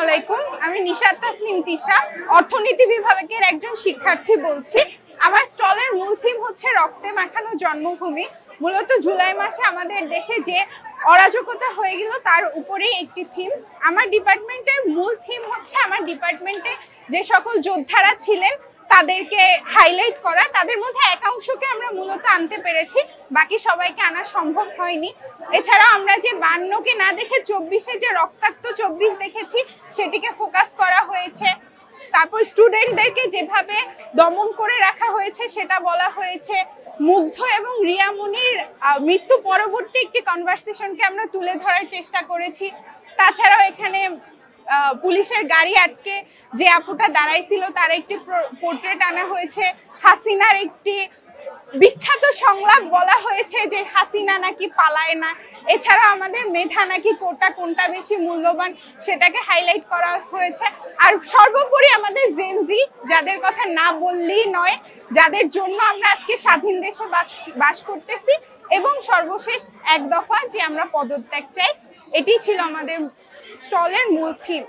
আলাইকুম, আমি নিশাত তাসনিম তিশা, অর্থনীতি বিভাগের একজন শিক্ষার্থী বলছি। আমার স্টলের মূল থিম হচ্ছে রক্তে মাখানো জন্মভূমি। মূলত জুলাই মাসে আমাদের দেশে যে অরাজকতা হয়ে গেল তার উপরেই একটি থিম। আমার ডিপার্টমেন্টের মূল থিম হচ্ছে আমার ডিপার্টমেন্টে যে সকল যোদ্ধারা ছিলেন তাদেরকে হাইলাইট করা। তাদের মধ্যে একাংশকে আমরা মূলত আনতে পেরেছি, বাকি সবাইকে আনা সম্ভব হয়নি। এছাড়াও আমরা যে 52কে না দেখে 24-এ যে রক্তাক্ত 24 দেখেছি সেটিকে ফোকাস করা হয়েছে। তারপর স্টুডেন্টদেরকে যেভাবে দমন করে রাখা হয়েছে সেটা বলা হয়েছে। মুগ্ধ এবং রিয়ামনির মৃত্যু পরবর্তী একটি কনভারসেশনকে আমরা তুলে ধরার চেষ্টা করেছি। তাছাড়াও এখানে পুলিশের গাড়ি আটকে যে আপুটা দাঁড়াইছিল তার একটি পোর্ট্রেট আনা হয়েছে। হাসিনার একটি বিখ্যাত সংলাপ বলা হয়েছে যে হাসিনা নাকি পালায় না। এছাড়া আমাদের মেধা নাকি কোনটা বেশি মূল্যবান সেটাকে হাইলাইট করা হয়েছে। আর সর্বোপরি আমাদের জেনজি, যাদের কথা না বললেই নয়, যাদের জন্য আমরা আজকে স্বাধীন দেশে বাস করতেছি, এবং সর্বশেষ এক দফা যে আমরা পদত্যাগ চাই, এটি ছিল আমাদের স্টলের মূল থিম।